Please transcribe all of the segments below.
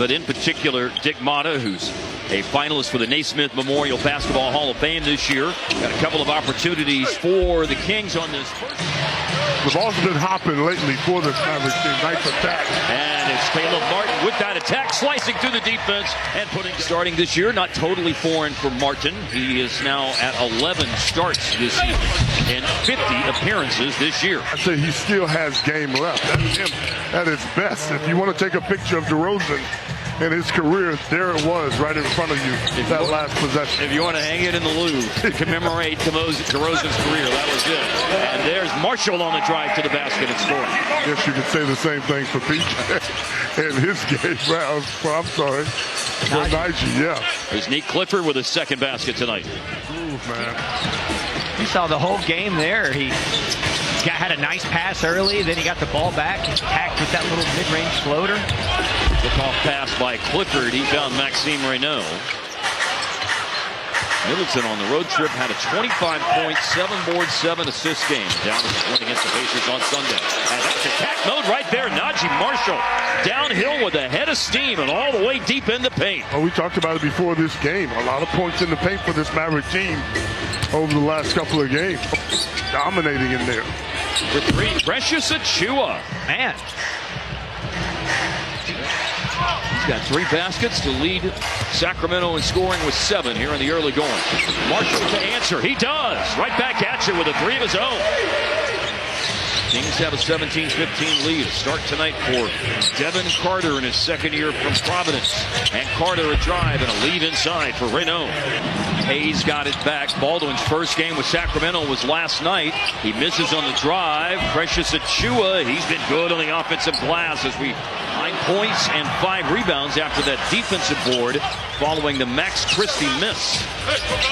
but in particular Dick Motta, who's a finalist for the Naismith Memorial Basketball Hall of Fame this year. Got a couple of opportunities for the Kings on this first. The ball's been hopping lately for this Mavericks team. Nice attack. And it's Caleb Martin with that attack, slicing through the defense and starting this year. Not totally foreign for Martin. He is now at 11 starts this season and 50 appearances this year. I say he still has game left. That's him at his best. If you want to take a picture of DeRozan in his career, there it was right in front of you, that last possession. If you want to hang it in the Louvre to commemorate DeRozan's career, that was it. And there's Marshall on the drive to the basket and scoring. I guess you could say the same thing for PJ in his game. I'm sorry. For Nige, yeah. There's Nick Clifford with his second basket tonight. Ooh, man. You saw the whole game there. He had a nice pass early, then he got the ball back, attacked with that little mid-range floater. Took off pass by Clifford. He found Maxime Reynaud. Middleton on the road trip had a 25-point, 7-board, 7-assist game down as a win against the Pacers on Sunday. And that's attack mode right there. Najee Marshall downhill with a head of steam and all the way deep in the paint. Well, we talked about it before this game. A lot of points in the paint for this Maverick team over the last couple of games. Dominating in there. For three, Precious Achiuwa. Man. He's got 3 baskets to lead Sacramento in scoring with 7 here in the early going. Marshall to answer. He does. Right back at you with a 3 of his own. Kings have a 17-15 lead. A start tonight for Devin Carter in his second year from Providence. And Carter a drive and a lead inside for Reynaud. Hayes got it back. Baldwin's first game with Sacramento was last night. He misses on the drive. Precious Achiuwa, he's been good on the offensive glass as we 9 points and 5 rebounds after that defensive board following the Max Christie miss.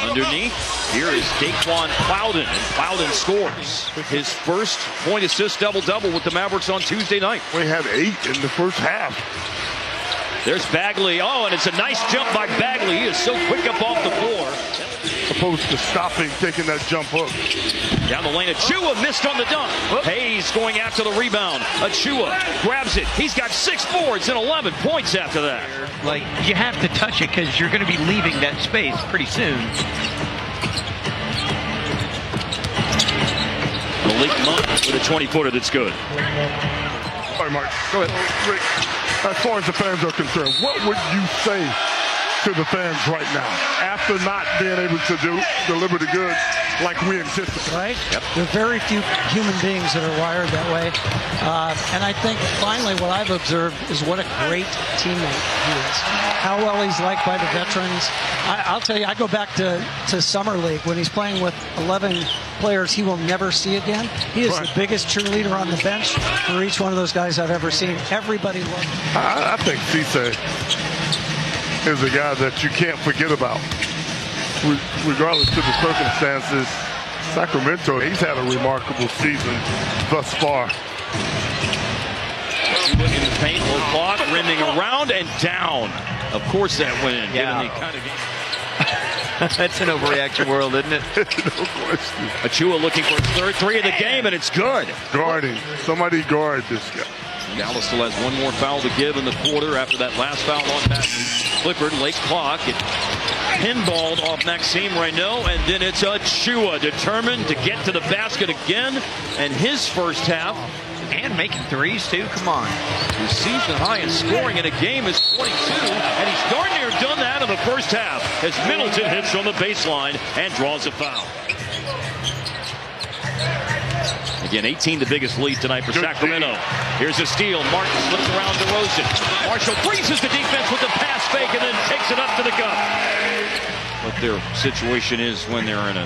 Underneath, here is Daquan Plowden, and Plowden scores his first point assist double-double with the Mavericks on Tuesday night. We had 8 in the first half. There's Bagley. Oh, and it's a nice jump by Bagley. He is so quick up off the floor. Opposed to stopping, taking that jump hook. Down the lane, Achiuwa missed on the dunk. Hayes going after the rebound. Achiuwa grabs it. He's got 6 boards and 11 points after that. Like, you have to touch it because you're going to be leaving that space pretty soon. Malik Monk with a 20-footer that's good. All right, Mark. Go ahead. Rick, as far as the fans are concerned, what would you say to the fans right now after not being able to deliver the goods like we anticipated? Right? Yep. There are very few human beings that are wired that way. And I think finally what I've observed is what a great teammate he is. How well he's liked by the veterans. I'll tell you, I go back to Summer League when he's playing with 11 players he will never see again. He is the biggest cheerleader on the bench for each one of those guys I've ever seen. Everybody loves him. I think Cisse is a guy that you can't forget about. Regardless of the circumstances, Sacramento, he's had a remarkable season thus far. In the paint, little clock, rimming around and down. Of course that went in, given the kind of game. That's an overreaction world, isn't it? No question. Achiuwa looking for his third 3 of the game, and it's good. Guarding. Somebody guard this guy. Dallas still has one more foul to give in the quarter after that last foul on Clifford. Late clock. It pinballed off Maxime Reynaud, and then it's Achiuwa determined to get to the basket again. And his first half. And making threes, too. Come on. His season high in scoring in a game is 22, and he's darn near done that in the first half as Middleton hits on the baseline and draws a foul. Again, 18 the biggest lead tonight for Sacramento. Here's a steal. Martin slips around DeRozan. Marshall freezes the defense with the pass fake and then takes it up to the cup. What their situation is when they're in a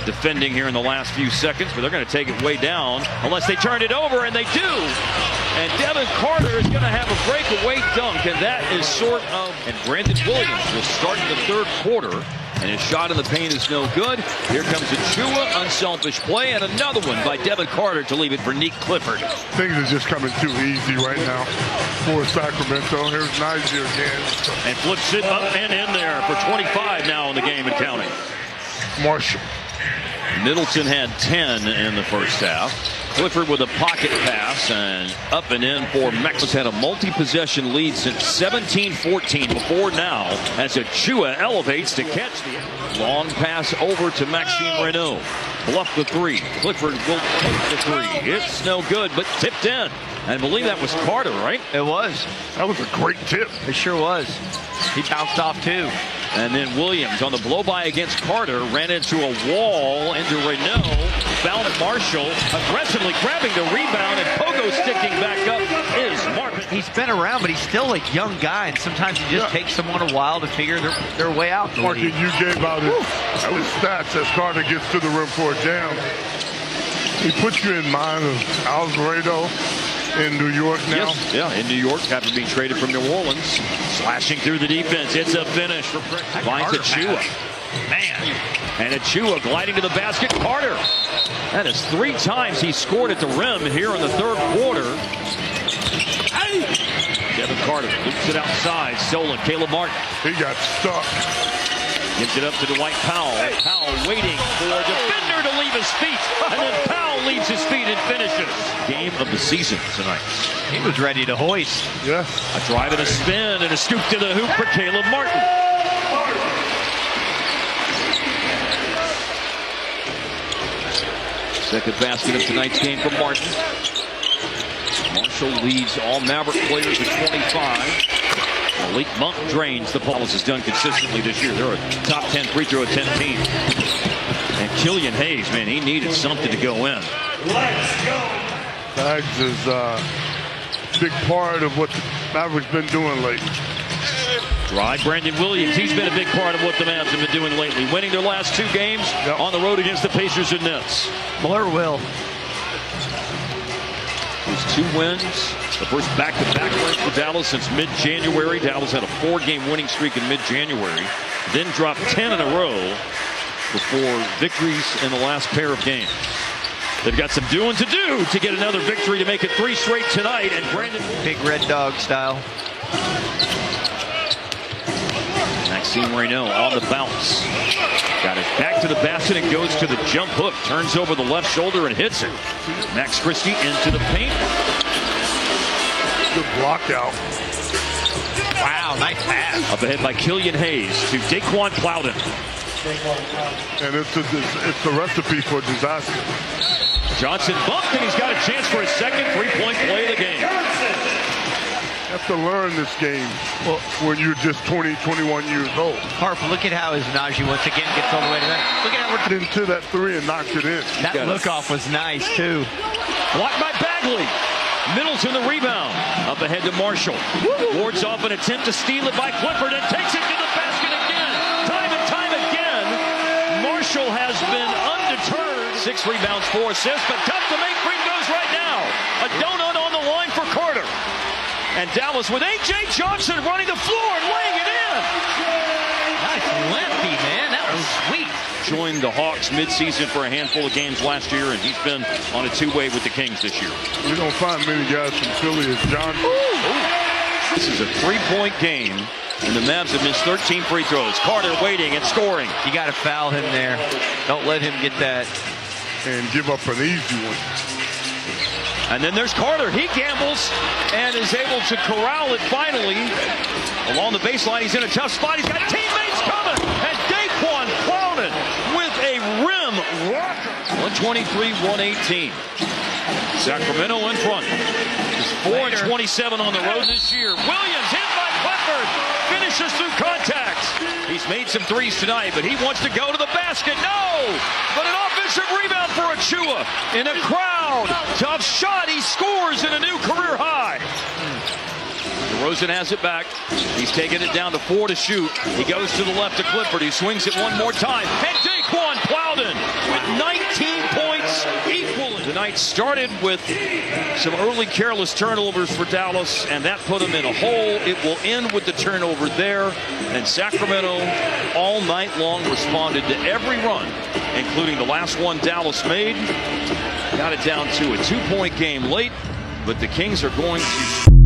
defending here in the last few seconds, but they're going to take it way down unless they turn it over, and they do. And Devin Carter is going to have a breakaway dunk, and that is sort of. And Brandon Williams will start the third quarter, and his shot in the paint is no good. Here comes Achiuwa, unselfish play, and another one by Devin Carter to leave it for Nick Clifford. Things are just coming too easy right now for Sacramento. Here's Nige again. And flips it up and in there for 25 now in the game and counting. Marshall. Middleton had 10 in the first half. Clifford with a pocket pass and up and in for Max. Had a multi-possession lead since 17-14 before now as Achua elevates to catch the long pass over to Maxime Renaud. Bluff the three. Clifford will take the three. It's no good, but tipped in. I believe that was Carter, right? It was. That was a great tip. It sure was. He bounced off too. And then Williams on the blow-by against Carter ran into a wall, into Renaud, found Marshall, aggressively grabbing the rebound, and Pogo sticking back up is Marvin. He's been around, but he's still a young guy, and sometimes it just takes someone a while to figure their way out. Marky, you gave out his stats as Carter gets to the rim for a jam. He puts you in mind of Alvarado in New York now. Yes, yeah, in New York after being traded from New Orleans. Slashing through the defense. It's a finish. Finds Achua. Man. And Achua gliding to the basket. Carter. That is 3 times he scored at the rim here in the third quarter. Kevin Carter loops it outside. Solon, Caleb Martin. He got stuck. Gives it up to Dwight Powell. Powell waiting for a defender to leave his feet. And then Powell leaves his feet and finishes. Game of the season tonight. He was ready to hoist. Yes. A drive and a spin and a scoop to the hoop for Caleb Martin. Second basket of tonight's game for Martin. Marshall leads all Maverick players at 25. Malik Monk drains the ball, as has done consistently this year. They're a top 10 free throw attempt team. And Killian Hayes, man, he needed something to go in. Bags is a big part of what the Mavericks been doing lately. Drive Brandon Williams. He's been a big part of what the Mavs have been doing lately. Winning their last 2 games on the road against the Pacers and Nets. Muller will. His 2 wins. The first back-to-back win for Dallas since mid-January. Dallas had a 4-game winning streak in mid-January. Then dropped 10 in a row before victories in the last pair of games. They've got some doing to do to get another victory to make it 3 straight tonight. And Brandon, big red dog style. Maxime Renaud on the bounce. Got it back to the basket and goes to the jump hook. Turns over the left shoulder and hits it. Max Christie into the paint. Good block out. Wow, nice pass. Up ahead by Killian Hayes to Daquan Plowden. And it's a recipe for disaster. Johnson bumped, and he's got a chance for his second 3-point play of the game. You have to learn this game when you're just 20, 21 years old. Harp, look at how his Najee once again gets all the way to that. Look at how we're into that 3 and knocked it in. That look-off was nice, too. Blocked by Bagley. Middleton the rebound. Up ahead to Marshall. Wards off an attempt to steal it by Clifford and takes it to the basket again. Time and time again, Marshall has been undeterred. 6 rebounds, 4 assists, but tough to make free throws right now. A donut on the line for Carter. And Dallas with A.J. Johnson running the floor and laying it in. Nice lefty, man. That was sweet. Joined the Hawks midseason for a handful of games last year, and he's been on a 2-way with the Kings this year. You don't find many guys from Philly as Johnson. This is a 3-point game, and the Mavs have missed 13 free throws. Carter waiting and scoring. You got to foul him there. Don't let him get that. And give up an easy one. And then there's Carter. He gambles and is able to corral it finally. Along the baseline, he's in a tough spot. He's got teammates coming. And Daquan Plowden with a rim rocker. 123-118. Sacramento in front. It's 4-27 on the road this year. Williams hit by Clifford. Finishes through contact. He's made some threes tonight, but he wants to go to the basket. No! But an offensive rebound for Achua. In a crowd. Tough shot. He scores in a new career high. DeRozan has it back. He's taking it down to 4 to shoot. He goes to the left to Clifford. He swings it one more time. And Daquan Plowden with 19 points equaling. The night started with some early careless turnovers for Dallas, and that put them in a hole. It will end with the turnover there. And Sacramento all night long responded to every run, including the last one Dallas made. Got it down to a 2-point game late, but the Kings are going to...